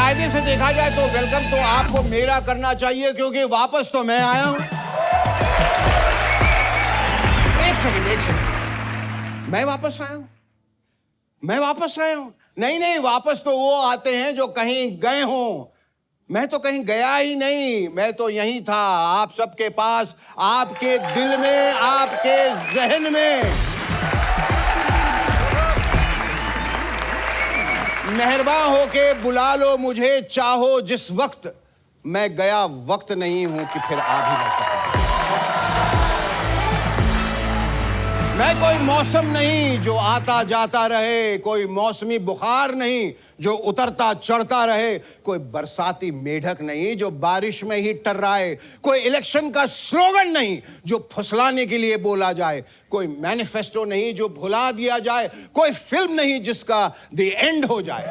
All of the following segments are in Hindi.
कायदे से देखा जाए तो वेलकम तो आपको मेरा करना चाहिए, क्योंकि वापस तो मैं आया हूं। एक सेकंड, मैं वापस आया हूं? नहीं, वापस तो वो आते हैं जो कहीं गए हों। मैं तो कहीं गया ही नहीं, मैं तो यहीं था, आप सबके पास, आपके दिल में, आपके जहन में। मेहरबान होके बुला लो मुझे चाहो जिस वक्त, मैं गया वक्त नहीं हूं कि फिर आ भी ना सके। मैं कोई मौसम नहीं जो आता जाता रहे, कोई मौसमी बुखार नहीं जो उतरता चढ़ता रहे, कोई बरसाती मेढक नहीं जो बारिश में ही टर्राए, कोई इलेक्शन का स्लोगन नहीं जो फुसलाने के लिए बोला जाए, कोई मैनिफेस्टो नहीं जो भुला दिया जाए, कोई फिल्म नहीं जिसका द एंड हो जाए।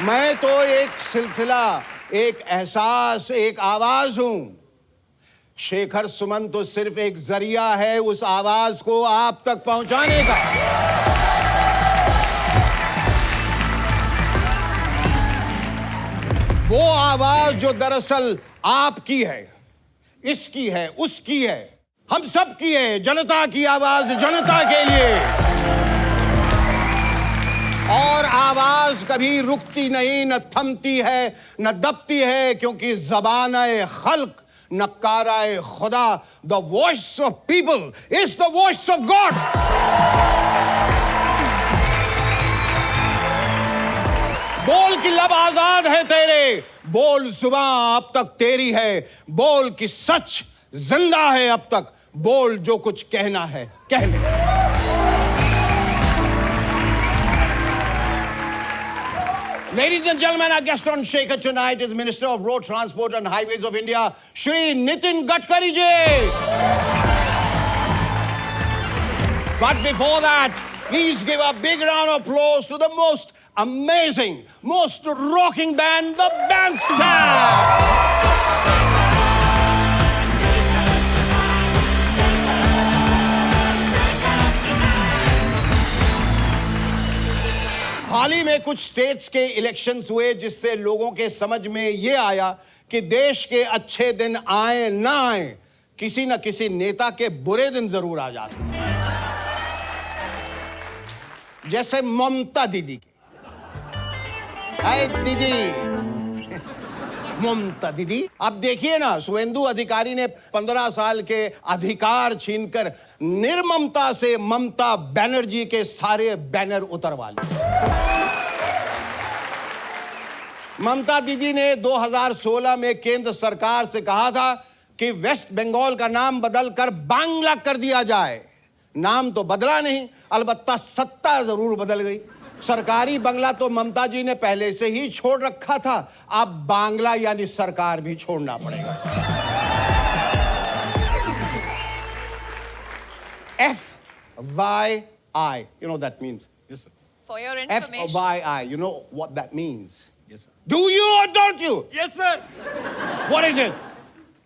मैं तो एक सिलसिला, एक एहसास, एक आवाज हूं। शेखर सुमन तो सिर्फ एक जरिया है उस आवाज को आप तक पहुंचाने का। वो आवाज जो दरअसल आपकी है, इसकी है, उसकी है, हम सब की है, जनता की आवाज, जनता के लिए। और आवाज कभी रुकती नहीं, न थमती है, न दबती है, क्योंकि ज़बान-ए खल्क, नकारा-ए खुदा, the voice of people is the voice of God. बोल की लब आजाद है तेरे, बोल जुबान अब तक तेरी है, बोल की सच जिंदा है अब तक, बोल जो कुछ कहना है कह ले। Ladies and gentlemen, our guest on Shaker tonight is Minister of Road Transport and Highways of India, Shri Nitin Gadkari ji. But before that, please give a big round of applause to the most amazing, most rocking band, the Bandstand. हाल ही में कुछ स्टेट्स के इलेक्शंस हुए जिससे लोगों के समझ में ये आया कि देश के अच्छे दिन आए ना आए, किसी न किसी नेता के बुरे दिन जरूर आ जाते हैं। जैसे ममता दीदी के। हाय दीदी, ममता दीदी, अब देखिए ना, शुभेंदु अधिकारी ने 15 साल के अधिकार छीनकर निर्ममता से ममता बनर्जी के सारे बैनर उतरवा लिए। ममता दीदी ने 2016 में केंद्र सरकार से कहा था कि वेस्ट बंगाल का नाम बदलकर बांग्ला कर दिया जाए। नाम तो बदला नहीं, अलबत्ता सत्ता जरूर बदल गई। सरकारी बंगला तो ममता जी ने पहले से ही छोड़ रखा था, अब बांग्ला यानी सरकार भी छोड़ना पड़ेगा। FYI, you know that means? Yes, sir. For your information. FYI, you know what that means? Yes, sir. Do you or don't you? Yes, sir. What is it?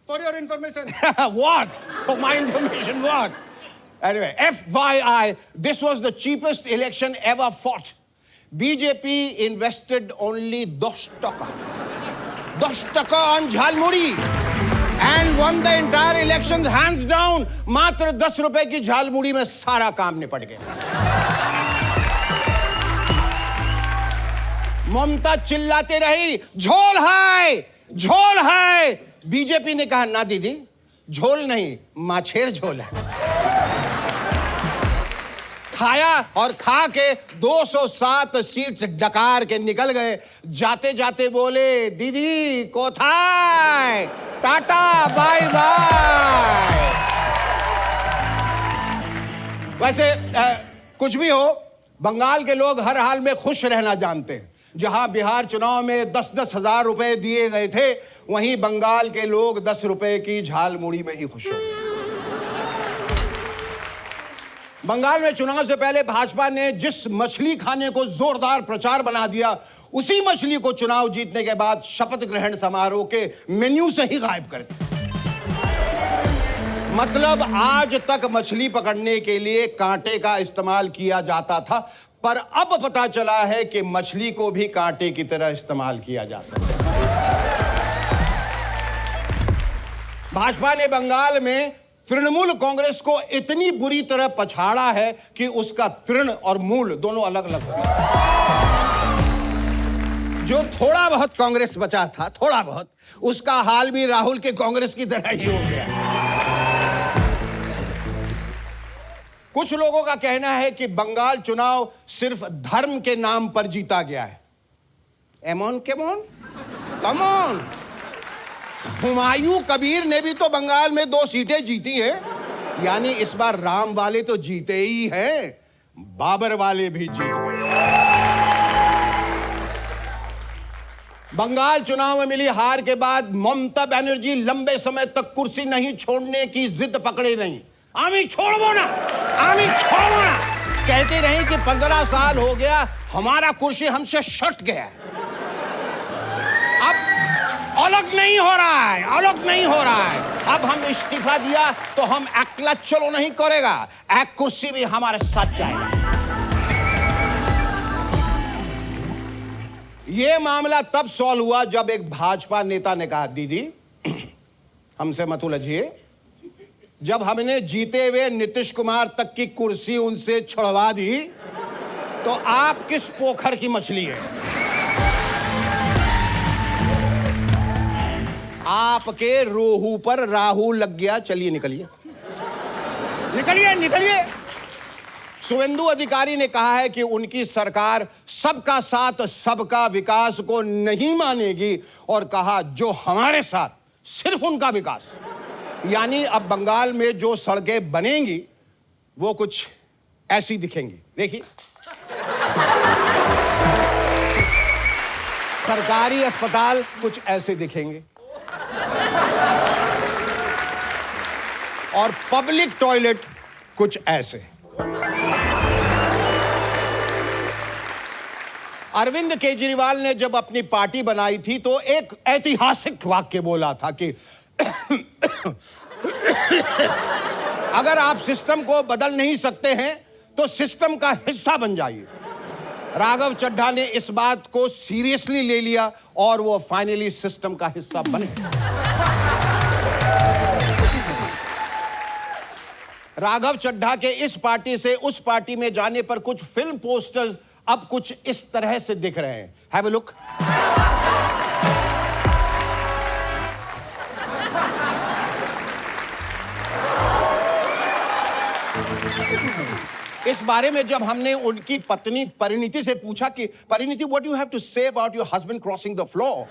For your information. What? For my information, what? Anyway, FYI, this was the cheapest election ever fought. BJP invested only 10 taka on jhalmuri and won the entire elections hands down. मात्र 10 रुपए की झालमुड़ी में सारा काम निपट गया। ममता चिल्लाते रही, झोल है। बीजेपी ने कहा, ना दीदी, झोल नहीं, माछेर झोल है। खाया और खा के 207 सीट्स डकार के निकल गए। जाते जाते बोले, दीदी कोथाय, टाटा बाय बाय। वैसे कुछ भी हो, बंगाल के लोग हर हाल में खुश रहना जानते हैं। जहां बिहार चुनाव में 10-10 हजार रुपए दिए गए थे, वहीं बंगाल के लोग 10 रुपए की झालमुड़ी में ही खुश हो गए। बंगाल में चुनाव से पहले भाजपा ने जिस मछली खाने को जोरदार प्रचार बना दिया, उसी मछली को चुनाव जीतने के बाद शपथ ग्रहण समारोह के मेन्यू से ही गायब कर दिया। मतलब आज तक मछली पकड़ने के लिए कांटे का इस्तेमाल किया जाता था, पर अब पता चला है कि मछली को भी कांटे की तरह इस्तेमाल किया जा सकता है। भाजपा ने बंगाल में तृणमूल कांग्रेस को इतनी बुरी तरह पछाड़ा है कि उसका तृण और मूल दोनों अलग अलग हो गए। जो थोड़ा बहुत कांग्रेस बचा था, थोड़ा बहुत, उसका हाल भी राहुल के कांग्रेस की तरह ही हो गया। कुछ लोगों का कहना है कि बंगाल चुनाव सिर्फ धर्म के नाम पर जीता गया है। एमोन केमोन, कम ऑन। हुमायूं कबीर ने भी तो बंगाल में 2 सीटें जीती हैं, यानी इस बार राम वाले तो जीते ही हैं, बाबर वाले भी जीत गए। बंगाल चुनाव में मिली हार के बाद ममता बनर्जी लंबे समय तक कुर्सी नहीं छोड़ने की जिद पकड़े नहीं। आमी छोड़बो ना, आमी छोड़बो ना कहते रही कि 15 साल हो गया, हमारा कुर्सी हमसे सट गया। अब अलग नहीं हो रहा है, अलग नहीं हो रहा है। अब हम इस्तीफा दिया तो हम अकेला चलो नहीं करेगा, एक कुर्सी भी हमारे साथ जाएगा। यह मामला तब सॉल्व हुआ जब एक भाजपा नेता ने कहा, दीदी हमसे मत उलझिए, जब हमने जीते हुए नीतीश कुमार तक की कुर्सी उनसे छुड़वा दी तो आप किस पोखर की मछली है? आपके रोहू पर राहू लग गया। चलिए निकलिए, निकलिए, निकलिए। शुवेंदु अधिकारी ने कहा है कि उनकी सरकार सबका साथ सबका विकास को नहीं मानेगी और कहा जो हमारे साथ सिर्फ उनका विकास। यानी अब बंगाल में जो सड़कें बनेंगी वो कुछ ऐसी दिखेंगी। देखिए, सरकारी अस्पताल कुछ ऐसे दिखेंगे और पब्लिक टॉयलेट कुछ ऐसे। अरविंद केजरीवाल ने जब अपनी पार्टी बनाई थी तो एक ऐतिहासिक वाक्य बोला था कि अगर आप सिस्टम को बदल नहीं सकते हैं तो सिस्टम का हिस्सा बन जाइए। राघव चड्ढा ने इस बात को सीरियसली ले लिया और वो फाइनली सिस्टम का हिस्सा बने। राघव चड्ढा के इस पार्टी से उस पार्टी में जाने पर कुछ फिल्म पोस्टर्स अब कुछ इस तरह से दिख रहे हैं। Have a look. इस बारे में जब हमने उनकी पत्नी परिणीति से पूछा कि Parineeti, what you have to say about your husband crossing the floor,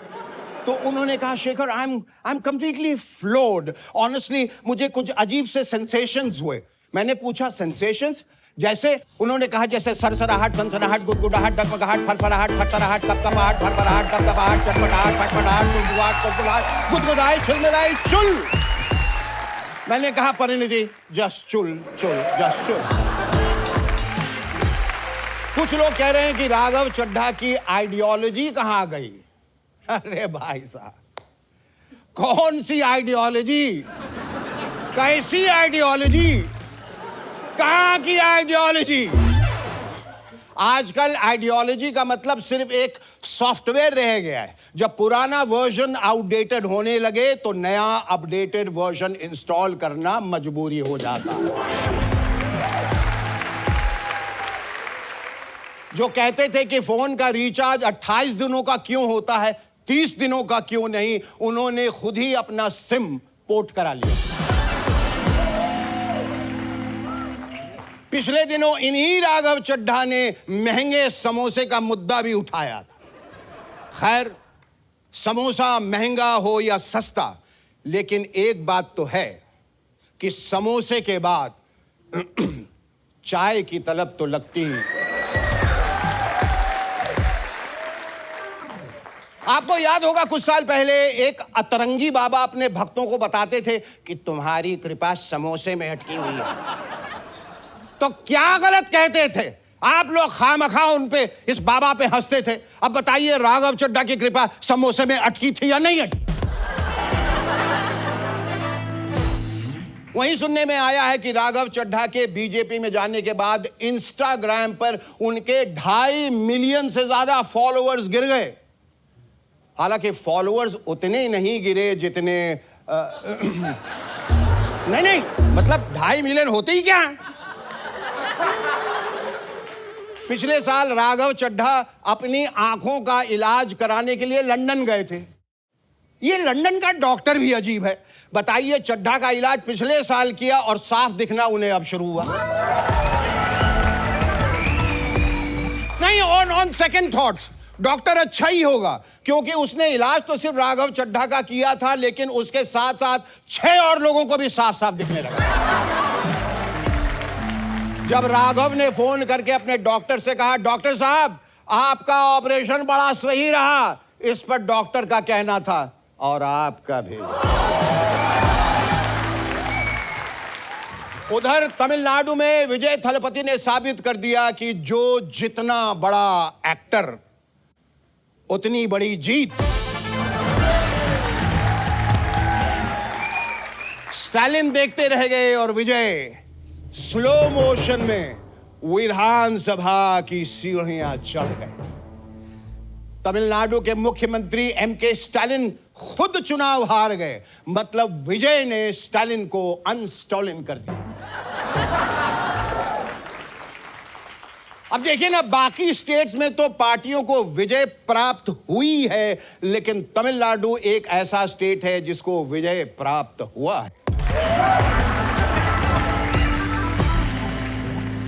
तो उन्होंने कहा, Shekhar, I am completely floored. Honestly मुझे कुछ अजीब से सेंसेशंस हुए। मैंने पूछा, सेंसेशंस? जैसे? उन्होंने कहा, जैसे सरसराहट, सनसनाहट, गुदगुदाहट, डगमगाहट, फरफराहट, फटफराहट, कपकपाहट, फरफराहट, दबदबाहट, चटपटाहट, फटफटाहट, गुदगुदाहट, कुलकुलाहट, गुदगुदाई, छिलमिलाई, चुल। मैंने कहा, परिणीति, जस्ट चुल, चुल, जस्ट चुल। कुछ लोग कह रहे हैं कि राघव चड्ढा की आइडियोलॉजी कहां गई? अरे भाई साहब, कौन सी आइडियोलॉजी? कैसी आइडियोलॉजी? कहां की आइडियोलॉजी? आजकल आइडियोलॉजी का मतलब सिर्फ एक सॉफ्टवेयर रह गया है। जब पुराना वर्जन आउटडेटेड होने लगे तो नया अपडेटेड वर्जन इंस्टॉल करना मजबूरी हो जाता है। जो कहते थे कि फोन का रिचार्ज 28 दिनों का क्यों होता है, 30 दिनों का क्यों नहीं, उन्होंने खुद ही अपना सिम पोर्ट करा लिया। पिछले दिनों इन्हीं राघव चड्ढा ने महंगे समोसे का मुद्दा भी उठाया था। खैर, समोसा महंगा हो या सस्ता, लेकिन एक बात तो है कि समोसे के बाद चाय की तलब तो लगती ही। आपको याद होगा, कुछ साल पहले एक अतरंगी बाबा अपने भक्तों को बताते थे कि तुम्हारी कृपा समोसे में अटकी हुई है। तो क्या गलत कहते थे आप लोग? खामखा उन पे, इस बाबा पे हंसते थे। अब बताइए, राघव चड्ढा की कृपा समोसे में अटकी थी या नहीं अटकी? वहीं सुनने में आया है कि राघव चड्ढा के बीजेपी में जाने के बाद इंस्टाग्राम पर उनके 2.5 मिलियन से ज्यादा फॉलोअर्स गिर गए। हालांकि फॉलोअर्स उतने नहीं गिरे जितने नहीं मतलब 2.5 मिलियन होते ही क्या। पिछले साल राघव चड्ढा अपनी आंखों का इलाज कराने के लिए लंदन गए थे। ये लंदन का डॉक्टर भी अजीब है। बताइए, चड्ढा का इलाज पिछले साल किया और साफ दिखना उन्हें अब शुरू हुआ। नहीं, ऑन सेकंड थॉट्स डॉक्टर अच्छा ही होगा, क्योंकि उसने इलाज तो सिर्फ राघव चड्ढा का किया था, लेकिन उसके साथ साथ 6 और लोगों को भी साफ साफ दिखने लगा। जब राघव ने फोन करके अपने डॉक्टर से कहा, डॉक्टर साहब आपका ऑपरेशन बड़ा सही रहा, इस पर डॉक्टर का कहना था, और आपका भी। उधर तमिलनाडु में विजय थलपति ने साबित कर दिया कि जो जितना बड़ा एक्टर उतनी बड़ी जीत। स्टालिन देखते रह गए और विजय स्लो मोशन में विधानसभा की सीढ़ियां चढ़ गए। तमिलनाडु के मुख्यमंत्री एमके स्टालिन खुद चुनाव हार गए, मतलब विजय ने स्टालिन को अनस्टॉलिन कर दिया। अब देखिए ना, बाकी स्टेट्स में तो पार्टियों को विजय प्राप्त हुई है, लेकिन तमिलनाडु एक ऐसा स्टेट है जिसको विजय प्राप्त हुआ है।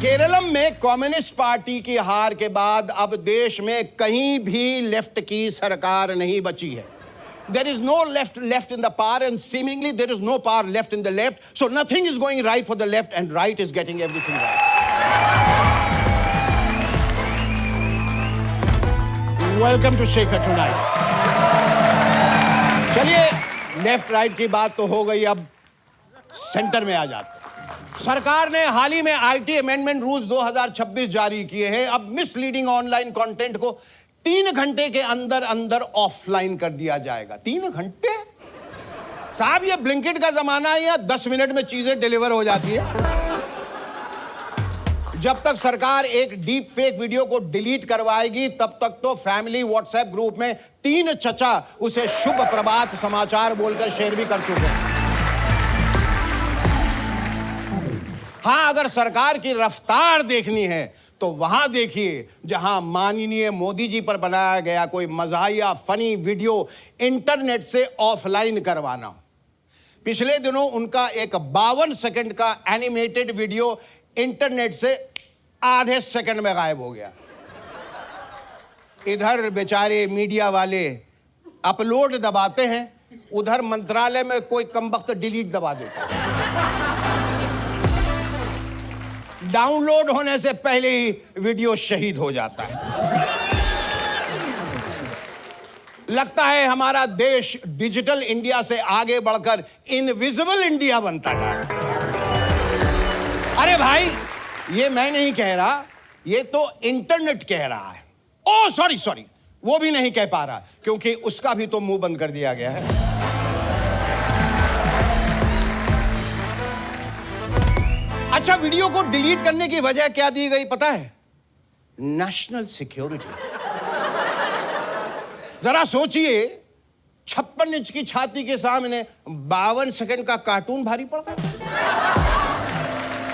केरलम में कम्युनिस्ट पार्टी की हार के बाद अब देश में कहीं भी लेफ्ट की सरकार नहीं बची है। There is no left in the power, and seemingly there is no power left in the left, so nothing is going right for the left, and right is getting everything right. Welcome to Shekhar tonight. चलिए, लेफ्ट राइट की बात तो हो गई, अब सेंटर में आ जाते। सरकार ने हाल ही में आईटी अमेंडमेंट रूल्स 2026 जारी किए हैं। अब मिसलीडिंग ऑनलाइन कंटेंट को 3 घंटे के अंदर अंदर ऑफलाइन कर दिया जाएगा। 3 घंटे साहब, ये ब्लिंकिट का जमाना है या 10 मिनट में चीजें डिलीवर हो जाती है। जब तक सरकार एक डीप फेक वीडियो को डिलीट करवाएगी, तब तक तो फैमिली व्हाट्सएप ग्रुप में 3 चचा उसे शुभ प्रभात समाचार बोलकर शेयर भी कर चुके हैं। हाँ, अगर सरकार की रफ्तार देखनी है तो वहां देखिए, जहां माननीय मोदी जी पर बनाया गया कोई मजाहिया फनी वीडियो इंटरनेट से ऑफलाइन करवाना। पिछले दिनों उनका एक 52 सेकंड का एनिमेटेड वीडियो इंटरनेट से आधे सेकंड में गायब हो गया। इधर बेचारे मीडिया वाले अपलोड दबाते हैं, उधर मंत्रालय में कोई कमबख्त डिलीट दबा देता है। डाउनलोड होने से पहले ही वीडियो शहीद हो जाता है। लगता है हमारा देश डिजिटल इंडिया से आगे बढ़कर इनविजिबल इंडिया बनता जा रहा है। अरे भाई, ये मैं नहीं कह रहा, ये तो इंटरनेट कह रहा है। ओह सॉरी, वो भी नहीं कह पा रहा, क्योंकि उसका भी तो मुंह बंद कर दिया गया है। अच्छा, वीडियो को डिलीट करने की वजह क्या दी गई पता है? National security. जरा सोचिए, 56 इंच की छाती के सामने 52 सेकंड का कार्टून भारी पड़ गया।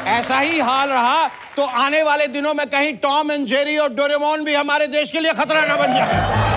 ऐसा ही हाल रहा तो आने वाले दिनों में कहीं टॉम एंड जेरी और डोरेमोन भी हमारे देश के लिए खतरा न बन जाए।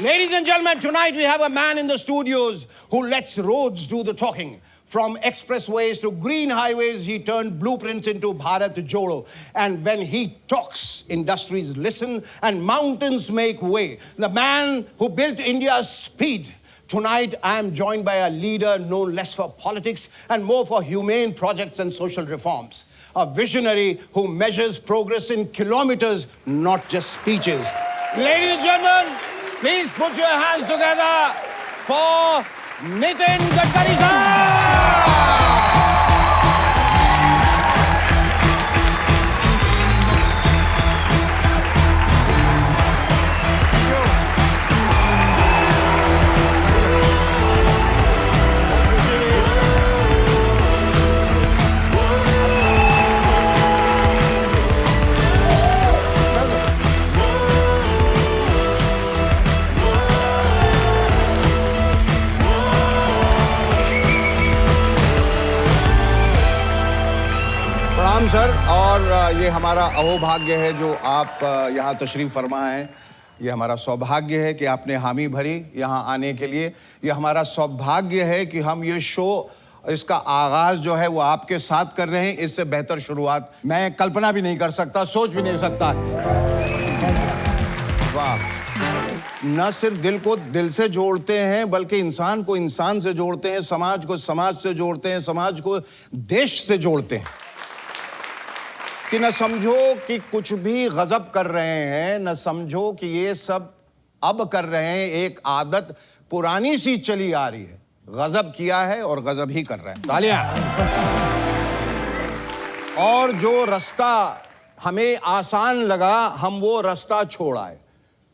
Ladies and gentlemen, tonight we have a man in the studios who lets roads do the talking. From expressways to green highways, he turned blueprints into Bharat Jodo. And when he talks, industries listen and mountains make way. The man who built India's speed. Tonight, I am joined by a leader known less for politics and more for humane projects and social reforms. A visionary who measures progress in kilometers, not just speeches. Ladies and gentlemen, please put your hands together for Nitin Gadkari sir. Sir. और ये हमारा अहोभाग्य है जो आप यहाँ तशरीफ फरमा हैं। ये हमारा सौभाग्य है कि आपने हामी भरी यहाँ आने के लिए। ये हमारा सौभाग्य है कि हम ये शो, इसका आगाज जो है वो आपके साथ कर रहे हैं। इससे बेहतर शुरुआत मैं कल्पना भी नहीं कर सकता, सोच भी नहीं सकता। वाह। न सिर्फ दिल को दिल से जोड़ते हैं बल्कि इंसान को इंसान से जोड़ते हैं, समाज को समाज से जोड़ते हैं, समाज को देश से जोड़ते हैं। कि न समझो कि कुछ भी गजब कर रहे हैं, न समझो कि ये सब अब कर रहे हैं। एक आदत पुरानी सी चली आ रही है, गजब किया है और गजब ही कर रहे हैं। तालियां। और जो रास्ता हमें आसान लगा, हम वो रास्ता छोड़ आए।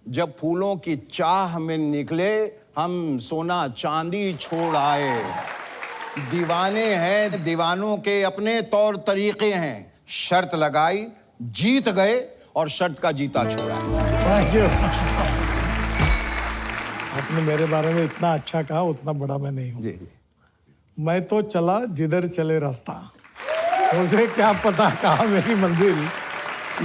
जब फूलों की चाह में निकले, हम सोना चांदी छोड़ आए। दीवाने हैं, दीवानों के अपने तौर तरीके हैं। शर्त लगाई, जीत गए और शर्त का जीता छोड़ा। Thank you. आपने मेरे बारे में इतना अच्छा कहा, उतना बड़ा मैं नहीं हूँ। जी। मैं तो चला जिधर चले रास्ता, मुझे क्या पता कहाँ मेरी मंजिल।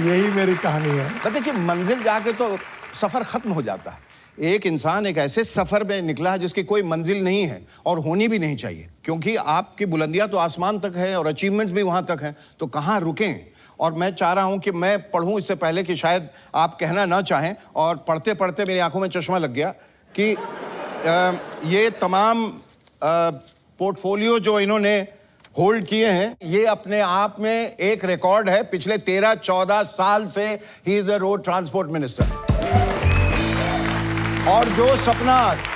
यही मेरी कहानी है। बताइए कि मंजिल जाके तो सफर खत्म हो जाता है। एक इंसान एक ऐसे सफर में निकला है जिसकी कोई मंजिल नहीं है और होनी भी नहीं चाहिए, क्योंकि आपकी बुलंदियां तो आसमान तक है और अचीवमेंट्स भी वहां तक हैं, तो कहाँ रुकें। और मैं चाह रहा हूं कि मैं पढ़ूं इससे पहले कि शायद आप कहना ना चाहें, और पढ़ते पढ़ते मेरी आंखों में चश्मा लग गया कि ये तमाम पोर्टफोलियो जो इन्होंने होल्ड किए हैं, ये अपने आप में एक रिकॉर्ड है। पिछले 13-14 साल से he is the road transport minister. और जो सपना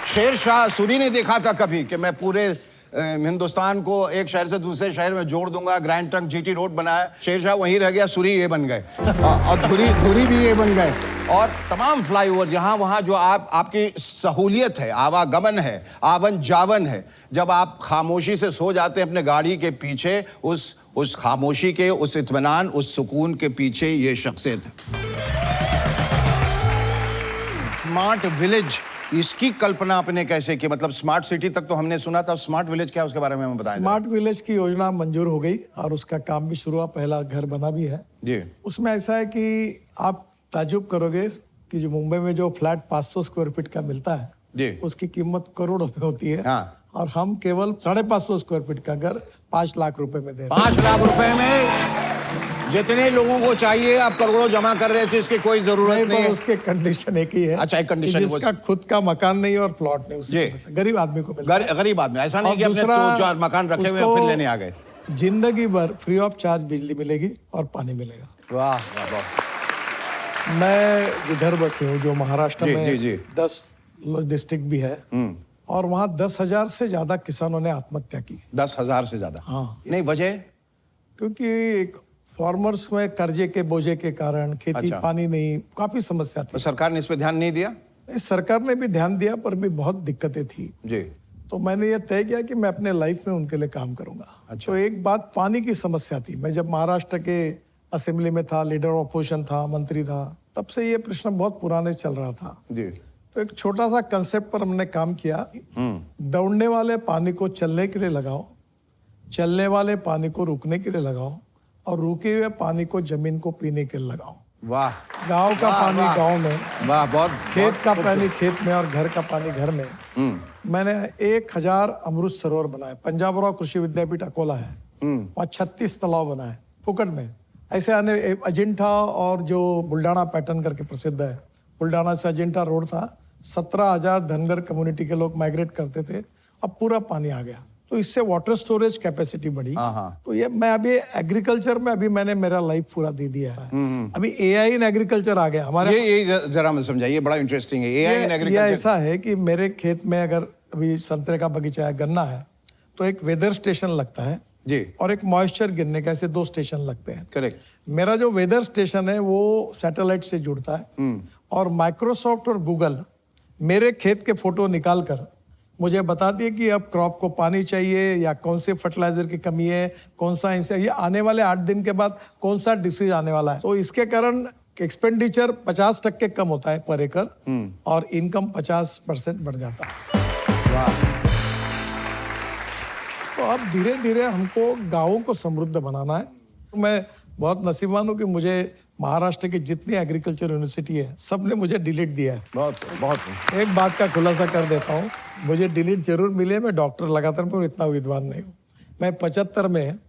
शेर शाह सूरी ने देखा था कभी कि मैं पूरे हिंदुस्तान को एक शहर से दूसरे शहर में जोड़ दूंगा, ग्रैंड ट्रंक जीटी रोड बनाया, शेर शाह वहीं रह गया, सूरी ये बन गए और धुरी भी ये बन गए। और तमाम फ्लाईओवर जहां वहां जो आपकी सहूलियत है, आवागमन है, आवन जावन है। जब आप खामोशी से सो जाते हैं अपने गाड़ी के पीछे, उस खामोशी के, उस इत्मीनान, उस सुकून के पीछे ये शख्सियत है। स्मार्ट विलेज, इसकी कल्पना आपने कैसे की? मतलब स्मार्ट सिटी तक तो हमने सुना था, स्मार्ट विलेज क्या है उसके बारे में हमें बताएं। स्मार्ट विलेज की योजना मंजूर हो गई और उसका काम भी शुरू हुआ, पहला घर बना भी है जी। उसमें ऐसा है कि आप ताजुब करोगे कि जो मुंबई में जो फ्लैट 500 स्क्वायर फीट का मिलता है जी, उसकी कीमत करोड़ों में होती है। हाँ। और हम केवल 550 स्क्वायर फीट का घर 5 लाख रुपए में दे रहे 5 लाख रुपए में जितने लोगों को चाहिए आप करोड़ों जमा कर रहे थे, इसकी कोई जरूरत नहीं है। उसके कंडीशन एक ही है। अच्छा, एक कंडीशन कि जिसका खुद का मकान नहीं और प्लॉट नहीं, उसे गरीब आदमी को मिलता है। गरीब आदमी, ऐसा नहीं कि अपने 2-4 मकान रखे हुए फिर लेने आ गए। जिंदगी भर फ्री ऑफ चार्ज बिजली मिलेगी और पानी मिलेगा। वाह वाह। मैं विदर्भ से हूँ जो महाराष्ट्र जी, में जी, जी। 10 डिस्ट्रिक्ट भी है और वहाँ 10,000 से ज्यादा किसानों ने आत्महत्या की। 10,000 से ज्यादा? हाँ। नहीं, वजह? क्योंकि फार्मर्स में कर्जे के बोझे के कारण खेती, अच्छा। पानी नहीं, काफी समस्या थी। तो सरकार ने इस पे ध्यान नहीं दिया? सरकार ने भी ध्यान दिया पर भी बहुत दिक्कतें थी जी। तो मैंने ये तय किया कि मैं अपने लाइफ में उनके लिए काम करूंगा। अच्छा। तो एक बात पानी की समस्या थी। मैं जब महाराष्ट्र के असेंबली में था, लीडर ऑफ अपोजिशन था, मंत्री था, तब से ये प्रश्न बहुत पुराने चल रहा था जी। तो एक छोटा सा कंसेप्ट पर हमने काम किया। दौड़ने वाले पानी को चलने के लिए लगाओ, चलने वाले पानी को रुकने के लिए लगाओ और रुके हुए पानी को जमीन को पीने के लिए लगाओ। वाह। गांव का वाह, पानी वाह। गांव में, वाह, बहुत। खेत का पानी खेत में और घर का पानी घर में। मैंने 1000 अमृत सरोवर बनाए। पंजाब राव कृषि विद्यापीठ अकोला है, वहाँ 36 तालाब बनाए फुकट में। ऐसे आने अजिंठा और जो बुल्डाना पैटर्न करके प्रसिद्ध है, बुल्डाना से अजिंठा रोड था, 17,000 धनगर कम्युनिटी के लोग माइग्रेट करते थे। अब पूरा पानी आ गया तो इससे वाटर स्टोरेज कैपेसिटी बढ़ी। तो ये मैं अभी एग्रीकल्चर में अभी मैंने मेरा लाइफ पूरा दे दिया है। अभी एआई इन एग्रीकल्चर आ गया हमारे। ये जरा मैं समझाइए, बड़ा इंटरेस्टिंग है एआई इन ये एग्रीकल्चर। ऐसा है कि मेरे खेत में अगर अभी संतरे का बगीचा है, गन्ना है, तो एक वेदर स्टेशन लगता है जी, और एक मॉइस्चर गिरने का, ऐसे 2 स्टेशन लगते हैं। करेक्ट। मेरा जो वेदर स्टेशन है वो सैटेलाइट से जुड़ता है और माइक्रोसॉफ्ट और गूगल मेरे खेत के फोटो निकाल कर मुझे बताती है कि अब क्रॉप को पानी चाहिए या कौन से फर्टिलाइजर की कमी है, कौन सा इनसे ये आने वाले 8 दिन के बाद कौन सा डिसीज आने वाला है। तो इसके कारण एक्सपेंडिचर 50% कम होता है पर एकड़ और इनकम 50% बढ़ जाता है। वाह। तो अब धीरे धीरे हमको गाँवों को समृद्ध बनाना है। मैं बहुत नसीबवान हूँ कि मुझे महाराष्ट्र की जितनी एग्रीकल्चर यूनिवर्सिटी है सब ने मुझे डिलीट दिया है। बहुत बहुत एक बात का खुलासा कर देता हूँ, मुझे डिलीट जरूर मिले, मैं डॉक्टर लगातार पर इतना विद्वान नहीं हूँ। मैं 75 में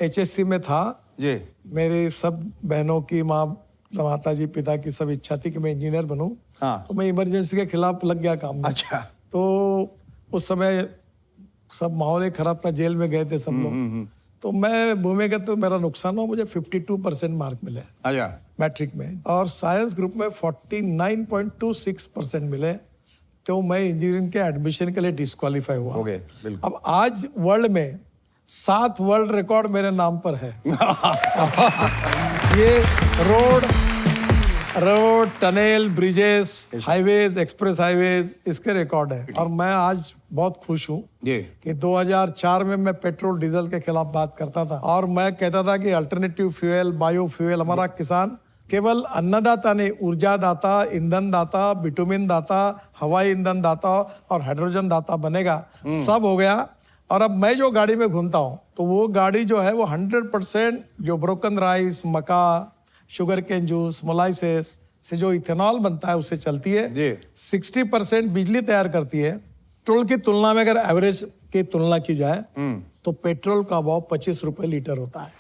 HSC में था जी। मेरी सब बहनों की माता जी पिता की सब इच्छा थी कि मैं इंजीनियर बनूं। हाँ। तो मैं इमरजेंसी के खिलाफ लग गया काम में। अच्छा। तो उस समय सब माहौल ही खराब था, जेल में गए थे सब लोग। तो मैं भूमिगत तो मेरा नुकसान हुआ, मुझे 52% मार्क मिले अच्छा। मैट्रिक में, और साइंस ग्रुप में 49.26% मिले। तो मैं इंजीनियरिंग के एडमिशन के लिए डिस्क्वालीफाई हुआ। हो गए, बिल्कुल। अब आज वर्ल्ड में 7 वर्ल्ड रिकॉर्ड मेरे नाम पर है। ये road tunnel bridges highways express highways इसके रिकॉर्ड है। और मैं आज बहुत खुश हूँ जी। कि 2004 में मैं पेट्रोल डीजल के खिलाफ बात करता था और मैं कहता था कि अल्टरनेटिव फ्यूल बायो फ्यूल हमारा किसान केवल अन्नदाता नहीं, ऊर्जा दाता, ईंधन दाता, बिटुमिन दाता, हवाई ईंधन दाता और हाइड्रोजन दाता बनेगा। सब हो गया। और अब मैं जो गाड़ी में घूमता हूँ तो वो गाड़ी जो है वो 100% जो ब्रोकन राइस, मक्का, शुगर केन जूस, मोलाइसेस से जो इथेनॉल बनता है उससे चलती है। जी। 60% बिजली तैयार करती है। पेट्रोल की तुलना में अगर एवरेज की तुलना की जाए तो पेट्रोल का भाव 25 रुपए लीटर होता है।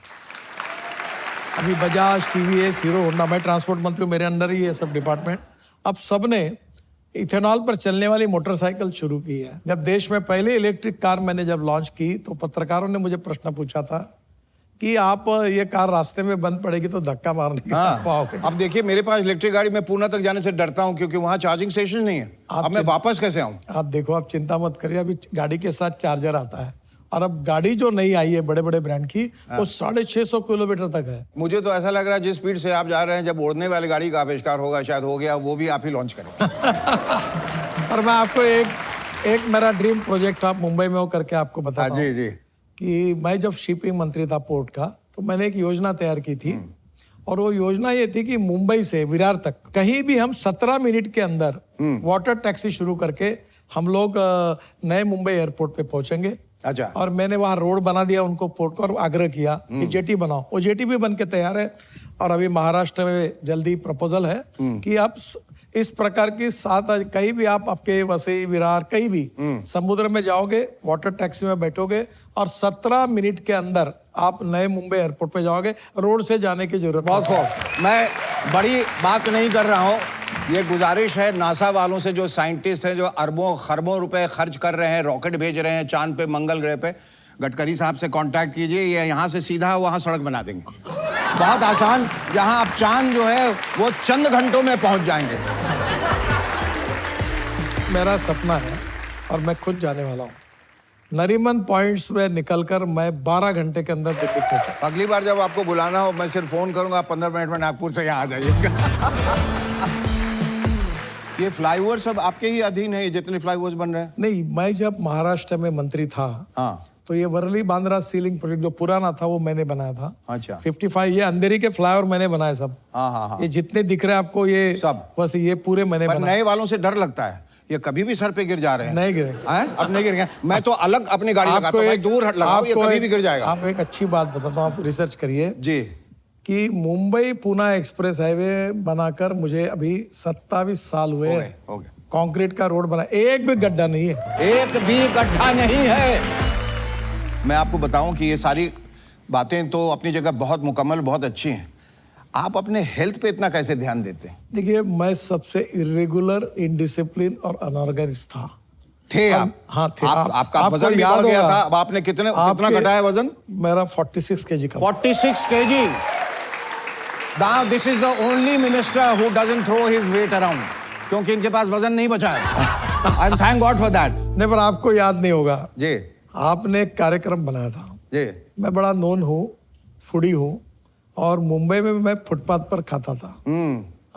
अभी बजाज, TVS, हीरो होंडा, मैं ट्रांसपोर्ट मंत्री, मेरे अंडर ही है सब डिपार्टमेंट, अब सबने इथेनॉल पर चलने वाली मोटरसाइकिल शुरू की है। जब देश में पहले इलेक्ट्रिक कार मैंने जब लॉन्च की तो पत्रकारों ने मुझे प्रश्न पूछा था कि आप ये कार रास्ते में बंद पड़ेगी तो धक्का मारने के पाओगे। अब देखिए मेरे पास इलेक्ट्रिक गाड़ी, मैं पूना तक जाने से डरता हूँ क्योंकि वहाँ चार्जिंग स्टेशन नहीं है। अब मैं वापस कैसे आऊँ? आप देखो, आप चिंता मत करिए, अभी गाड़ी के साथ चार्जर आता है। और अब गाड़ी जो नई आई है बड़े बड़े ब्रांड की वो 650 किलोमीटर तक है। मुझे तो ऐसा लग रहा है जिस स्पीड से आप जा रहे हैं, जब उड़ने वाली गाड़ी का आविष्कार होगा, शायद हो गया, वो भी आप ही लॉन्च करें। और मैं आपको एक मेरा ड्रीम प्रोजेक्ट आप मुंबई में हो करके आपको बताता हूँ। जी जी। कि मैं जब शिपिंग मंत्री था पोर्ट का, तो मैंने एक योजना तैयार की थी। और वो योजना ये थी कि मुंबई से विरार तक कहीं भी हम 17 मिनट के अंदर वाटर टैक्सी शुरू करके हम लोग नए मुंबई एयरपोर्ट पे पहुंचेंगे। अच्छा। और मैंने वहाँ रोड बना दिया उनको, पोर्ट को, और आग्रह किया कि जेटी बनाओ। वो जेटी भी बन के तैयार है। और अभी महाराष्ट्र में जल्दी प्रपोजल है कि आप इस प्रकार की 7 कहीं भी आप आपके वसई, विरार, कहीं भी समुद्र में जाओगे, वाटर टैक्सी में बैठोगे और 17 मिनट के अंदर आप नए मुंबई एयरपोर्ट पे जाओगे। रोड से जाने की जरूरत बहुत खूब। मैं बड़ी बात नहीं कर रहा हूँ, ये गुजारिश है नासा वालों से, जो साइंटिस्ट हैं, जो अरबों खरबों रुपए खर्च कर रहे हैं, रॉकेट भेज रहे हैं चांद पे, मंगल ग्रह पे। गडकरी साहब से कांटेक्ट कीजिए, ये यहाँ से सीधा वहाँ सड़क बना देंगे, बहुत आसान, जहाँ आप चांद जो है वो चंद घंटों में पहुँच जाएंगे। मेरा सपना है और मैं खुद जाने वाला हूँ। नरीमन पॉइंट्स में निकलकर मैं 12 घंटे के अंदर दिल्ली पहुंचा। अगली बार जब आपको बुलाना हो, मैं सिर्फ फोन करूंगा, आप 15 मिनट में नागपुर से यहाँ आ जाइएगा। ये फ्लाईओवर सब आपके ही अधीन है, ये जितने फ्लाईओवर्स बन रहे हैं? नहीं, मैं जब महाराष्ट्र में मंत्री था हाँ। तो ये वर्ली बांद्रा सीलिंग प्रोजेक्ट जो पुराना था वो मैंने बनाया था। अच्छा। 55 ये अंधेरी के फ्लाईओवर मैंने बनाए सब। हाँ हाँ हाँ। ये जितने दिख रहे हैं आपको, ये सब बस ये पूरे मैंने पर बनाए। नए वालों से डर लगता है, ये कभी भी सर पे गिर जा रहे हैं। नहीं गिरे। अब नहीं गिरेंगे। मैं तो अलग अपनी गाड़ी लगाता हूँ, दूर लगाओ, ये कभी भी गिर जाएगा। आप एक अच्छी बात बताता हूँ, आप रिसर्च करिए जी कि मुंबई पुणे एक्सप्रेस हाईवे बनाकर मुझे अभी 27 साल हुए। हो गए। कंक्रीट का रोड बना, एक भी गड्ढा नहीं है, एक भी गड्ढा नहीं है। मैं आपको बताऊं कि ये सारी बातें तो अपनी जगह बहुत मुकम्मल, बहुत अच्छी हैं। आप अपने हेल्थ पे इतना कैसे ध्यान देते हैं? देखिए, मैं सबसे इरेगुलर, इनडिसिप्लिन और अनऑर्गेनाइज्ड था। थे आप? हाँ थे। आपका वजन भी बढ़ गया था। अब आपने कितना घटाया वजन? मेरा 46 केजी का। 46 KG. Now this is the only minister who doesn't throw his weight around, क्योंकि इनके पास वजन नहीं बचा है। And thank God for that। नहीं, पर आपको याद नहीं होगा जी, आपने एक कार्यक्रम बनाया था। जी। मैं बड़ा नोन हूँ, फूडी हूँ, और मुंबई में मैं फुटपाथ पर खाता था।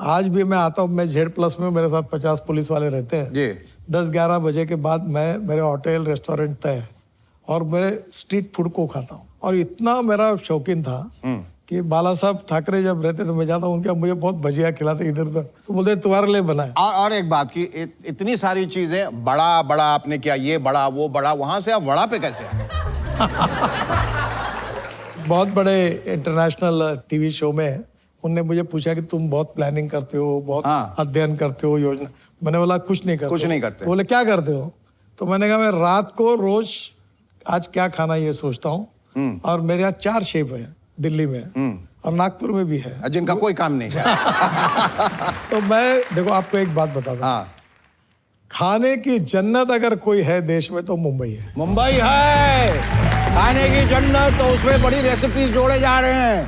आज भी मैं आता हूँ, मैं Z+ में, मेरे साथ 50 पुलिस वाले रहते हैं जी। 10-11 बजे के बाद मैं मेरे होटल रेस्टोरेंट तय और मैं स्ट्रीट फूड को खाता हूँ। और इतना मेरा शौकीन था कि बाला साहब ठाकरे जब रहते तो मैं जाता हूँ उनके, मुझे बहुत भजिया खिलाते इधर उधर, तो बोलते तुम्हारे लिए बनाए। और एक बात की, इतनी सारी चीजें बड़ा बड़ा आपने किया, ये बड़ा वो बड़ा, वहां से आप वड़ा पे कैसे? एक बहुत बड़े इंटरनेशनल टीवी शो में उनने मुझे पूछा कि तुम बहुत प्लानिंग करते हो, बहुत हाँ। अध्ययन करते हो, योजना। मैंने बोला कुछ नहीं करते। कुछ नहीं करते। बोले क्या करते हो? तो मैंने कहा मैं रात को रोज आज क्या खाना ये सोचता हूँ। और मेरे यहाँ 4 शेफ हैं दिल्ली में और नागपुर में भी है, जिनका कोई काम नहीं है। तो मैं देखो आपको एक बात बताता हूँ, हाँ, खाने की जन्नत अगर कोई है देश में तो मुंबई है। मुंबई है खाने की जन्नत, तो उसमें बड़ी रेसिपीज जोड़े जा रहे हैं।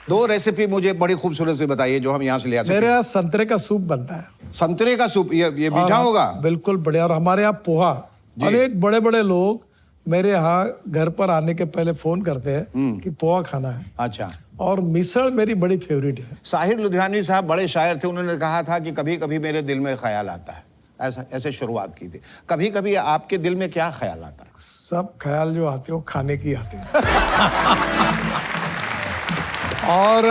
2 रेसिपी मुझे बड़ी खूबसूरत से बताइए जो हम यहाँ से ले आ सकते मेरे हैं। यहाँ संतरे का सूप बनता है। संतरे का सूप, ये मीठा और होगा? बिल्कुल बढ़िया। और हमारे यहाँ पोहा, अनेक बड़े बड़े लोग मेरे यहाँ घर पर आने के पहले फोन करते हैं कि पोहा खाना है। अच्छा। और मिसळ मेरी बड़ी फेवरेट है। साहिर लुधियानवी साहब बड़े शायर थे, उन्होंने कहा था कि कभी कभी मेरे दिल में ख्याल आता है, ऐसे शुरुआत की थी। कभी कभी आपके दिल में क्या ख्याल आता है? सब ख्याल जो आते हो खाने की आते हैं। और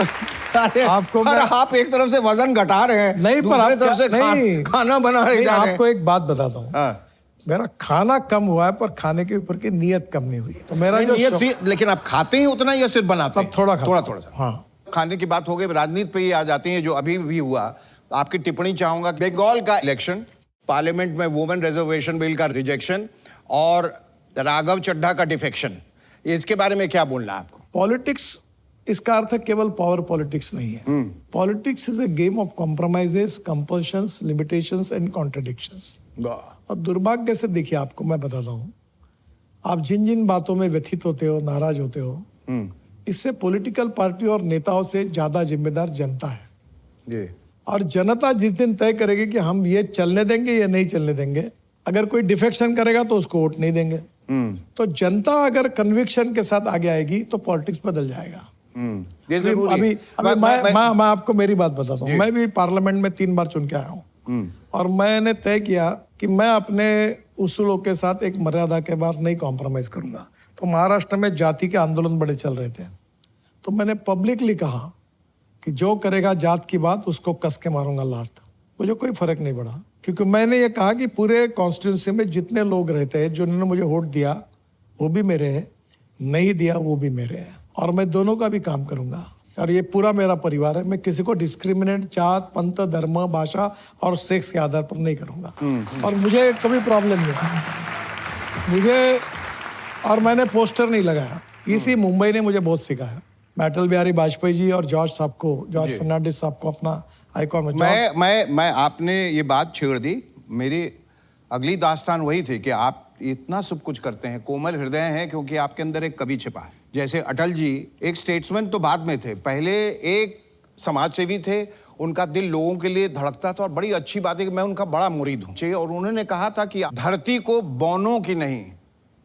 आपको पर आप एक तरफ से वजन घटा रहे हैं, नहीं, पर दूसरी आप तरफ से नहीं, खाना बना रहे नहीं, जा रहे हैं। आपको एक बात बताता हूँ। हाँ। मेरा खाना कम हुआ है पर खाने के ऊपर की नियत कम नहीं हुई। तो मेरा जो नियत सी, लेकिन आप खाते ही उतना या सिर्फ बनाते हैं? तब थोड़ा खाता थोड़ा सा। हाँ। खाने की बात हो गई, राजनीति पे ही आ जाते हैं जो अभी भी हुआ। आपकी टिप्पणी चाहूंगा। बंगाल का इलेक्शन, पार्लियामेंट में वुमेन रिजर्वेशन बिल का रिजेक्शन और राघव चड्ढा का डिफेक्शन, इसके बारे में क्या बोलना है आपको? पॉलिटिक्स, इसका अर्थ केवल पावर पॉलिटिक्स नहीं है। Politics is a game of compromises, compulsions, limitations and contradictions. और दुर्भाग्य से देखिए, आपको मैं बताता हूँ, आप जिन जिन बातों में व्यथित होते हो, नाराज होते हो, इससे पॉलिटिकल पार्टी और नेताओं से ज्यादा जिम्मेदार जनता है। जी। और जनता जिस दिन तय करेगी कि हम ये चलने देंगे या नहीं चलने देंगे, अगर कोई डिफेक्शन करेगा तो उसको वोट नहीं देंगे। तो जनता अगर कन्विक्शन के साथ आगे आएगी तो पॉलिटिक्स बदल जाएगा। ये जरूरी अभी है। अभी मैं आपको मेरी बात बताता हूँ। मैं भी पार्लियामेंट में 3 बार चुन के आया हूँ और मैंने तय किया कि मैं अपने उसूलों के साथ एक मर्यादा के बाद नहीं कॉम्प्रोमाइज करूंगा। तो महाराष्ट्र में जाति के आंदोलन बड़े चल रहे थे, तो मैंने पब्लिकली कहा कि जो करेगा जात की बात उसको कस के मारूंगा लात। मुझे कोई फर्क नहीं पड़ा, क्योंकि मैंने ये कहा कि पूरे कॉन्स्टिट्यूंसी में जितने लोग रहते हैं, जिन्होंने मुझे वोट दिया वो भी मेरे हैं, नहीं दिया वो भी मेरे हैं, और मैं दोनों का भी काम करूंगा। और ये पूरा मेरा परिवार है। मैं किसी को डिस्क्रिमिनेट जात, पंथ, धर्म, भाषा और सेक्स के आधार पर नहीं करूंगा। और मुझे कभी प्रॉब्लम नहीं मुझे, और मैंने पोस्टर नहीं लगाया। इसी मुंबई ने मुझे बहुत सिखाया। मैं अटल बिहारी वाजपेयी जी और जॉर्ज फर्नांडिस साहब को अपना आइकॉन में मैं आपने ये बात छेड़ दी। मेरी अगली दास्तान वही थी कि आप इतना सब कुछ करते हैं, कोमल हृदय हैं, क्योंकि आपके अंदर एक कवि छिपा है। जैसे अटल जी एक स्टेट्समैन तो बाद में थे, पहले एक समाज सेवी थे। उनका दिल लोगों के लिए धड़कता था और बड़ी अच्छी बात है कि मैं उनका बड़ा मुरीद हूँ। और उन्होंने कहा था कि धरती को बौनों की नहीं,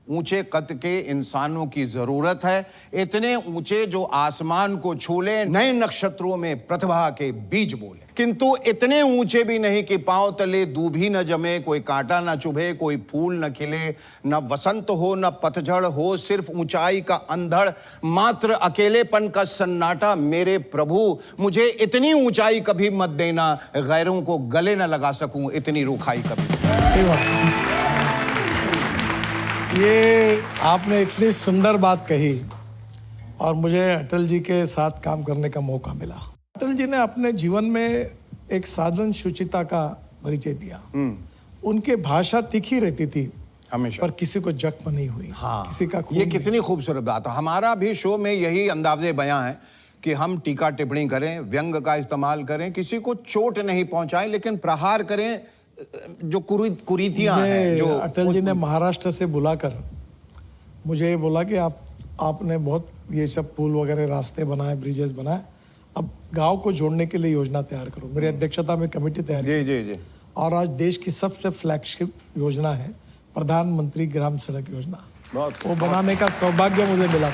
ऊंचे कद के इंसानों की जरूरत है, इतने ऊंचे जो आसमान को छू ले, नए नक्षत्रों में प्रतिभा के बीज बोले, किंतु इतने ऊंचे भी नहीं कि पांव तले दूभी न जमे, कोई कांटा न चुभे, कोई फूल न खिले, न वसंत हो न पतझड़ हो, सिर्फ ऊंचाई का अंधड़, मात्र अकेलेपन का सन्नाटा। मेरे प्रभु, मुझे इतनी ऊंचाई कभी मत देना, गैरों को गले न लगा सकूं इतनी रूखाई कभी। ये आपने इतनी सुंदर बात कही और मुझे अटल जी के साथ काम करने का मौका मिला। अटल जी ने अपने जीवन में एक साधन शुचिता का परिचय दिया। उनके भाषा तीखी रहती थी हमेशा, पर किसी को जख्म नहीं हुई। हाँ, किसी का खून ये नहीं। कितनी खूबसूरत बात है। हमारा भी शो में यही अंदाजे बयां है कि हम टीका टिप्पणी करें, व्यंग का इस्तेमाल करें, किसी को चोट नहीं पहुंचाएं, लेकिन प्रहार करें जो कुरीतियां हैं। जो अटल जी ने महाराष्ट्र से बुलाकर मुझे ये बोला कि आपने बहुत ये सब पुल वगैरह, रास्ते बनाए, ब्रिजेस बनाए, अब गांव को जोड़ने के लिए योजना तैयार करो। मेरी अध्यक्षता में कमेटी तैयार की। जी। और आज देश की सबसे फ्लैगशिप योजना है प्रधानमंत्री ग्राम सड़क योजना। वो बनाने का सौभाग्य मुझे मिला।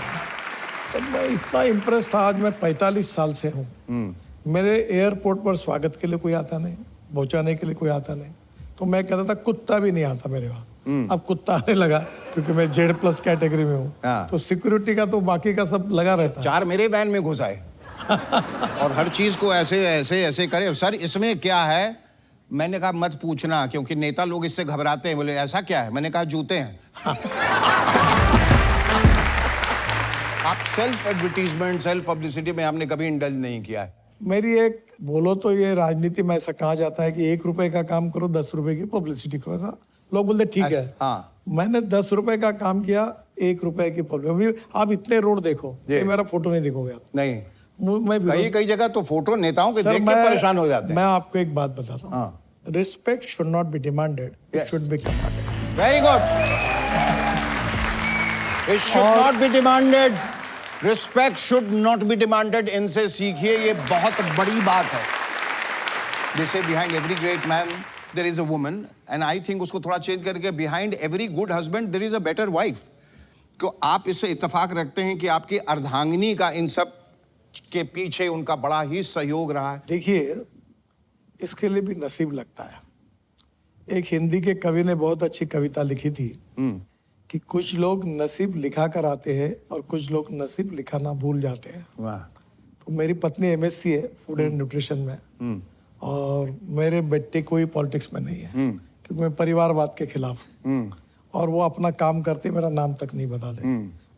तो मैं इतना इम्प्रेस था। आज मैं 45 साल से हूँ। मेरे एयरपोर्ट पर स्वागत के लिए कोई आता नहीं, पहुंचाने के लिए कोई आता नहीं। तो मैं कहता था कुत्ता भी नहीं आता मेरे वहाँ। अब कुत्ता आने लगा क्योंकि मैं Z+ कैटेगरी में हूँ। हाँ। तो सिक्योरिटी का तो बाकी का सब लगा रहता है। 4 मेरे वैन में घुस आए और हर चीज को ऐसे करे। सर इसमें क्या है? मैंने कहा मत पूछना, क्योंकि नेता लोग इससे घबराते हैं। बोले ऐसा क्या है? मैंने कहा जूते हैं। आप सेल्फ एडवर्टीजमेंट, सेल्फ पब्लिसिटी में आपने कभी इंडल्ज नहीं किया है? मेरी एक बोलो तो ये राजनीति में ऐसा कहा जाता है कि 1 रुपए का काम करो 10 रुपए की पब्लिसिटी करो ना। लोग बोलते ठीक है। हाँ। मैंने 10 रुपए का काम किया 1 रुपए की पब्लिसिटी। आप इतने रोड देखो, ये मेरा फोटो नहीं देखोगे आप। नहीं, मैं कई जगह तो फोटो नेताओं के सर, देख के परेशान हो जाते हैं। मैं आपको एक बात बताता हूँ। हाँ। Respect should not be demanded, it Yes. Should be commanded. Very good. It should not be demanded, respect should not be demanded. इनसे सीखिए, ये बहुत बड़ी बात है। जैसे behind every great man there is a woman, and I think उसको थोड़ा चेंज करके behind every good husband there is a better wife. तो आप इससे इत्तेफाक रखते हैं कि आपकी अर्धांगिनी का इन सब के पीछे उनका बड़ा ही सहयोग रहा है। देखिए, इसके लिए भी नसीब लगता है। एक हिंदी के कवि ने बहुत अच्छी कविता लिखी थी कि कुछ लोग नसीब लिखा कर आते हैं और कुछ लोग नसीब लिखाना भूल जाते हैं। वाह। तो मेरी पत्नी एमएससी है फूड एंड न्यूट्रिशन में, और मेरे बेटे कोई पॉलिटिक्स में नहीं है क्योंकि मैं परिवारवाद के खिलाफ हूँ। और वो अपना काम करते मेरा नाम तक नहीं बताते।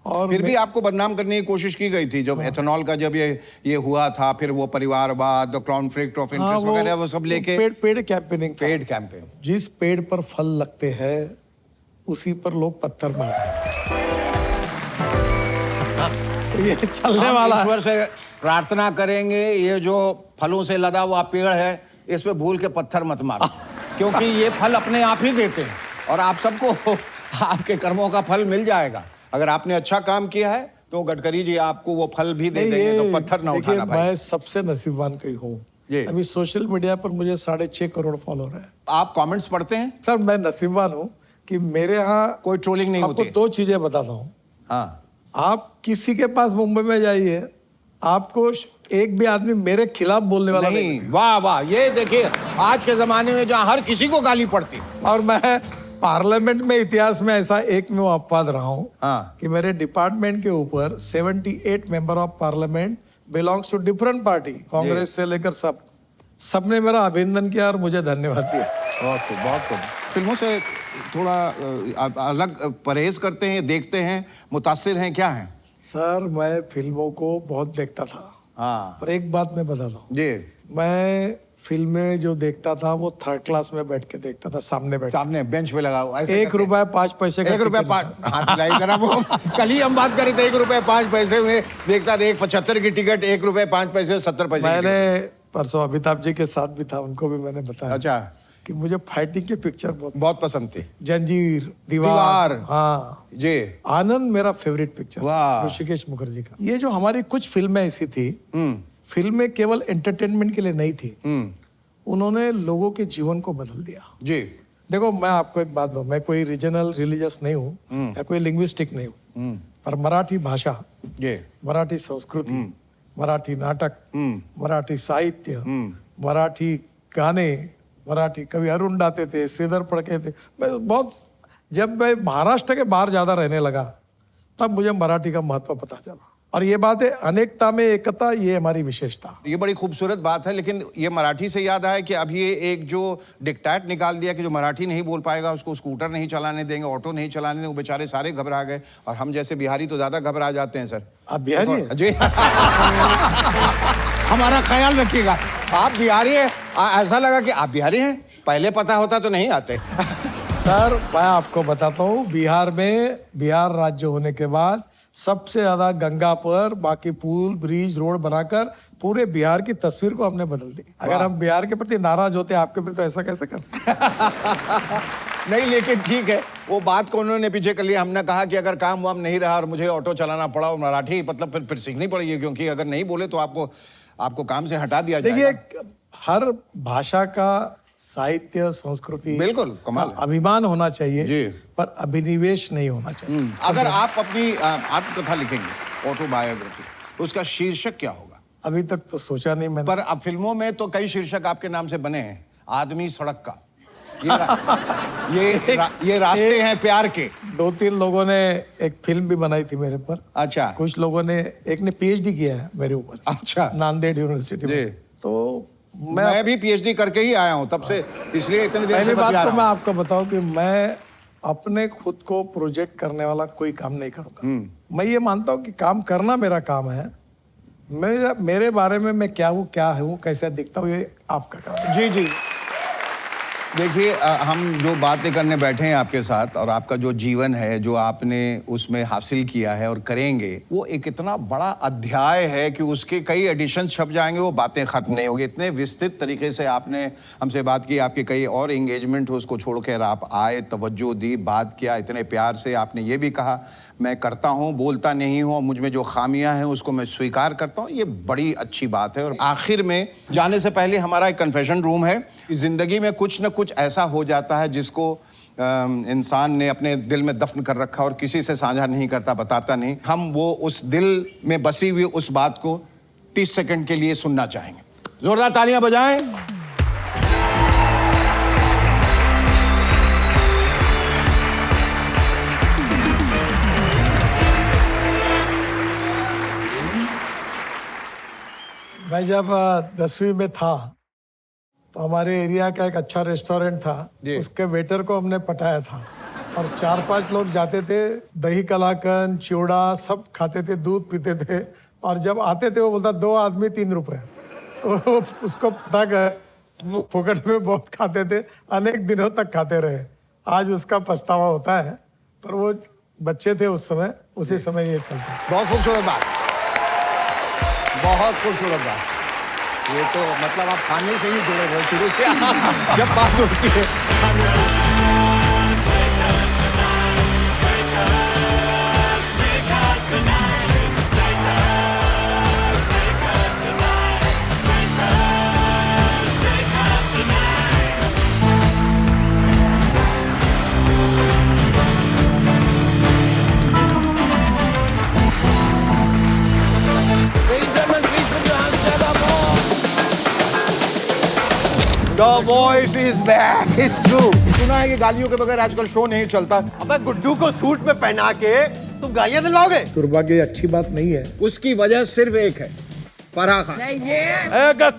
और फिर भी आपको बदनाम करने की कोशिश की गई थी जब एथेनॉल का जब ये हुआ था, फिर वो परिवारवाद, कॉन्फ्लिक्ट ऑफ इंटरेस्ट वगैरह वो सब लेके पेड़ कैंपेनिंग, पेड कैंपेन। जिस पेड़ पर फल लगते हैं उसी पर लोग पत्थर मारते हैं। तो ये चलने वाला है। ईश्वर से प्रार्थना करेंगे, ये जो फलों से लदा हुआ पेड़ है इस पे भूल के पत्थर मत मारो, क्योंकि ये फल अपने आप ही देते हैं और आप सबको आपके कर्मों का फल मिल जाएगा। अगर आपने अच्छा काम किया है तो गडकरी जी आपको वो फल भी दे देंगे, तो पत्थर ना उठाना भाई। मैं सबसे नसीबवान कहीं हूँ। अभी सोशल मीडिया पर मुझे 6.5 करोड़ फॉलोअर हैं। आप कमेंट्स पढ़ते हैं? सर, मैं नसीबवान हूँ कि मेरे यहाँ कोई ट्रोलिंग नहीं होती। आपको 2 चीजें बताता हूँ। हाँ। आप किसी के पास मुंबई में जाइए, आपको एक भी आदमी मेरे खिलाफ बोलने वाला नहीं। वाह वाह, ये देखिए आज के जमाने में जहाँ हर किसी को गाली पड़ती। और मैं पार्लियामेंट में इतिहास में ऐसा एक में अपवाद रहा हूँ। हाँ। कि मेरे डिपार्टमेंट के ऊपर 78 member of parliament belongs to different party, Congress से लेकर सबने मेरा अभिनंदन किया और मुझे धन्यवाद दिया। बहुत खूब। फिल्मों से थोड़ा अलग परहेज करते हैं, देखते हैं, मुतासिर हैं, क्या हैं? सर, मैं फिल्मों को बहुत देखता था। हाँ। पर एक बात मैं बताता हूँ जी। मैं फिल्में जो देखता था वो 3rd क्लास में बैठ के देखता था, सामने बेंच पे लगा हुआ। 1 रुपया 5 पैसे का 1 रुपया 5 हाथ मिलाई जरा वो कल ही हम बात करी थे। 1 रुपया 5 पैसे में देखता था। 1.75 की टिकट 1 रुपया 5 पैसे 70 पैसे। मैंने परसों अमिताभ जी के साथ भी था, उनको भी मैंने बताया। अच्छा। कि मुझे फाइटिंग की पिक्चर बहुत पसंद थी। जंजीर, दीवार। हाँ जी। आनंद मेरा फेवरेट पिक्चर, वाह। ऋषिकेश मुखर्जी का। ये जो हमारी कुछ फिल्में ऐसी थी, फिल्में केवल एंटरटेनमेंट के लिए नहीं थी, उन्होंने लोगों के जीवन को बदल दिया। जी। देखो, मैं आपको एक बात बताऊं, मैं कोई रीजनल रिलीजियस नहीं हूँ या कोई लिंग्विस्टिक नहीं हूँ, पर मराठी भाषा, मराठी संस्कृति, मराठी नाटक, मराठी साहित्य, मराठी गाने, मराठी कवि अरुण डाते थे, श्रीधर फड़के थे। जब मैं महाराष्ट्र के बाहर ज्यादा रहने लगा तब मुझे मराठी का महत्व पता चला। और ये बात है, अनेकता में एकता, ये हमारी विशेषता। ये बड़ी खूबसूरत बात है। लेकिन ये मराठी से याद आया कि अभी ये एक जो डिक्टेट निकाल दिया कि जो मराठी नहीं बोल पाएगा उसको स्कूटर नहीं चलाने देंगे, ऑटो नहीं चलाने देंगे। वो बेचारे सारे घबरा गए, और हम जैसे बिहारी तो ज्यादा घबरा जाते हैं। सर, आप बिहारी हैं? जी। हमारा ख्याल रखिएगा। आप बिहारी हैं, ऐसा लगा कि आप बिहारी हैं, पहले पता होता तो नहीं आते। सर, मैं आपको बताता हूँ, बिहार राज्य होने के बाद सबसे ज्यादा गंगा पर बाकी पुल, ब्रिज, रोड बनाकर पूरे बिहार की तस्वीर को हमने बदल दी। अगर हम बिहार के प्रति नाराज होते आपके प्रति, तो ऐसा कैसे करते? नहीं, लेकिन ठीक है, वो बात को उन्होंने पीछे कर लिया। हमने कहा कि अगर काम वाम नहीं रहा और मुझे ऑटो चलाना पड़ा और मराठी, मतलब फिर सीखनी पड़ेगी, क्योंकि अगर नहीं बोले तो आपको काम से हटा दिया जाएगा। देखिए, हर भाषा का साहित्य, संस्कृति, बिल्कुल कमाल, अभिमान होना चाहिए जी, पर अभिनिवेश नहीं होना चाहिए। अगर आप अपनी आत्मकथा लिखेंगे, ऑटोबायोग्राफी, तो उसका शीर्षक क्या होगा? अभी तक तो सोचा नहीं मैंने। पर अब फिल्मों में तो कई शीर्षक आपके नाम से बने हैं। आदमी सड़क का, ये रास्ते हैं प्यार के। 2-3 लोगों ने एक फिल्म भी बनाई थी मेरे पर। अच्छा। कुछ लोगों ने, एक ने पीएचडी किया है मेरे ऊपर। अच्छा। नांदेड़ यूनिवर्सिटी में। तो मैं भी पीएचडी करके ही आया हूं, तब से, इसलिए इतने देर से पहली बात बतिया तो रहा मैं हूं। आपको बताऊं कि मैं अपने खुद को प्रोजेक्ट करने वाला कोई काम नहीं करूंगा। मैं ये मानता हूँ कि काम करना मेरा काम है, मेरे बारे में मैं क्या हूँ कैसे दिखता हूँ ये आपका काम है। जी जी, देखिए हम जो बातें करने बैठे हैं आपके साथ, और आपका जो जीवन है, जो आपने उसमें हासिल किया है और करेंगे, वो एक इतना बड़ा अध्याय है कि उसके कई एडिशन छप जाएंगे, वो बातें खत्म नहीं होगी। इतने विस्तृत तरीके से आपने हमसे बात की, आपके कई और एंगेजमेंट हो, उसको छोड़कर आप आए, तवज्जो दी, बात किया, इतने प्यार से आपने ये भी कहा मैं करता हूँ, बोलता नहीं हूँ, मुझ में जो खामियां हैं उसको मैं स्वीकार करता हूँ। ये बड़ी अच्छी बात है। और आखिर में जाने से पहले हमारा एक कन्फेशन रूम है। जिंदगी में कुछ न कुछ ऐसा हो जाता है जिसको इंसान ने अपने दिल में दफन कर रखा और किसी से साझा नहीं करता, बताता नहीं। हम वो उस दिल में बसी हुई उस बात को 30 सेकंड के लिए सुनना चाहेंगे। जोरदार तालियां बजाएं। मैं जब 10वीं में था तो हमारे एरिया का एक अच्छा रेस्टोरेंट था, उसके वेटर को हमने पटाया था और 4-5 लोग जाते थे, दही कलाकंद, चिवड़ा सब खाते थे, दूध पीते थे, और जब आते थे वो बोलता 2 आदमी 3 रुपए, तो उसको पटा कर वो फोकट में बहुत खाते थे, अनेक दिनों तक खाते रहे। आज उसका पछतावा होता है, पर वो बच्चे थे उस समय, उसी समय ये चलता। बहुत खूबसूरत बात, बहुत खूबसूरत बात। ये तो मतलब आप खाने से ही जुड़े हुए शुरू से जब बात होती है। The voice is back. It's true. सुना है कि गालियों के बगैर आजकल शो नहीं चलता। अबे गुड्डू को सूट में पहना के तुम गालियां दिलवाओगे? दुर्भाग्य अच्छी बात नहीं है। उसकी वजह सिर्फ एक है, फराह खान।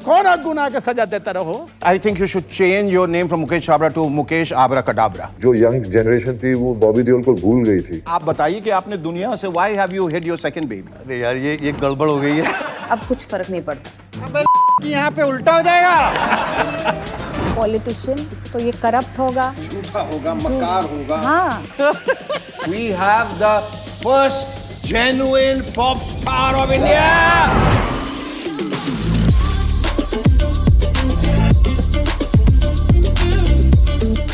कौन गुनाह का सजा देता रहो? I think you should change your name from Mukesh Chhabra to Mukesh आबरा कडाबरा। जो यंग जनरेशन थी वो बॉबी देओल को भूल गई थी। आप बताइए कि आपने दुनिया से why have you hid your second baby? अरे यार ये गड़बड़ हो गई है। अब कुछ फर्क नहीं पड़ता। अबे यहाँ पे उल्टा हो जाएगा। पॉलिटिशियन तो ये करप्ट होगा, झूठा होगा, मक्कार होगा। हाँ। We have the first genuine pop star of India.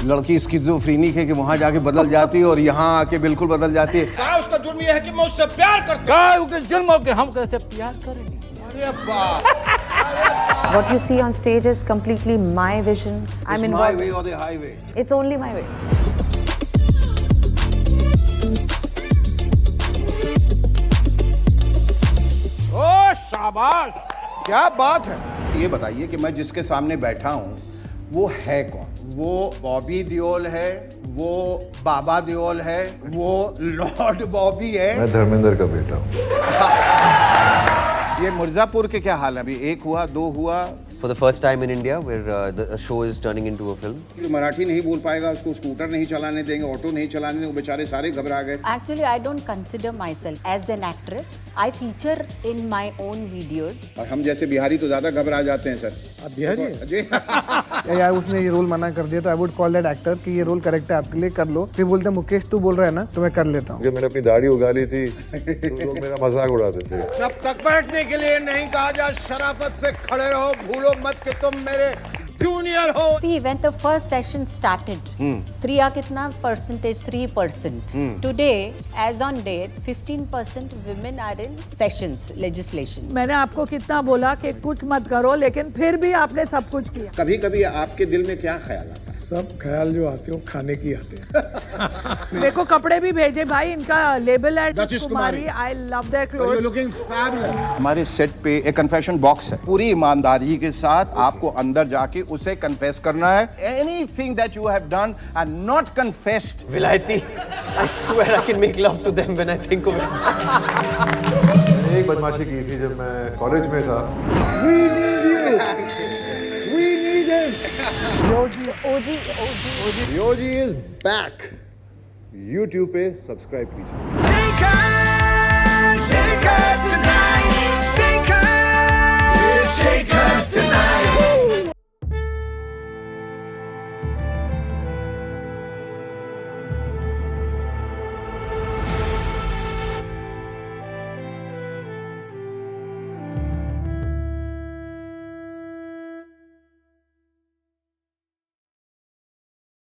लड़की स्किज़ोफ्रेनिक है कि वहां जाके बदल जाती है और यहाँ आके बिल्कुल बदल जाती है। क्या उसका जुर्म ये है कि मैं उससे प्यार करता हूँ? क्या जुर्म हो कि हम कैसे प्यार करेंगे? अरे बाप! What you see on stage is completely my vision. I'm involved. My way or the highway? It's only my way. ओ शाबाश, क्या बात है। ये बताइए कि मैं जिसके सामने बैठा हूँ वो है कौन? वो बॉबी देओल है, वो बाबा देओल है, वो लॉर्ड बॉबी है। मैं धर्मेंद्र का बेटा हूँ। ये मिर्जापुर के क्या हाल है? अभी 1 हुआ, 2 हुआ। For the first time in India, where the show is turning into a film. जो मराठी नहीं बोल पाएगा उसको स्कूटर नहीं चलाने देंगे, ऑटो नहीं चलाने देंगे, वो बेचारे सारे घबरा गए। Actually, I don't consider myself as an actress. I feature in my own videos. और हम जैसे बिहारी तो ज्यादा घबरा जाते हैं सर। आप बिहारी हैं? जी। यार उसने ये रोल मना कर दिया तो I would call that actor कि ये रोल करेक्ट है आपके लिए, कर लो। फिर बोलते मुकेश तू बोल रहा है ना तो मैं कर लेता हूँ। जब मैंने अपनी दाढ़ी उगा ली थी तो लोग मेरा मजाक उड़ाते थे। जब तक बैठने के लिए नहीं कहा जाए शराफत से खड़े रहो, भूलो मत कि तुम मेरे जूनियर हो। See, when the first session started, 3 कितना percentage? 3%. Today, as on date, 15% women are in sessions legislation. मैंने आपको कितना बोला कि कुछ मत करो, लेकिन फिर भी आपने सब कुछ किया। कभी कभी आपके दिल में क्या ख्याल आता है? सब ख्याल जो आते हैं वो खाने की आते हैं। देखो कपड़े भी भेजे भाई, इनका लेबल है Duchess Kumari. I love their clothes. Looking fabulous. हमारे सेट पे एक कन्फेशन बॉक्स है, पूरी ईमानदारी के साथ आपको अंदर जाके उसे कन्फेस करना है। Anything that you have done and not confessed. विलायती, I swear I can make love to them when I think of it. मैंने एक बदमाशी की थी जब मैं कॉलेज में था। OG. OG is back. YouTube पे सब्सक्राइब कीजिए।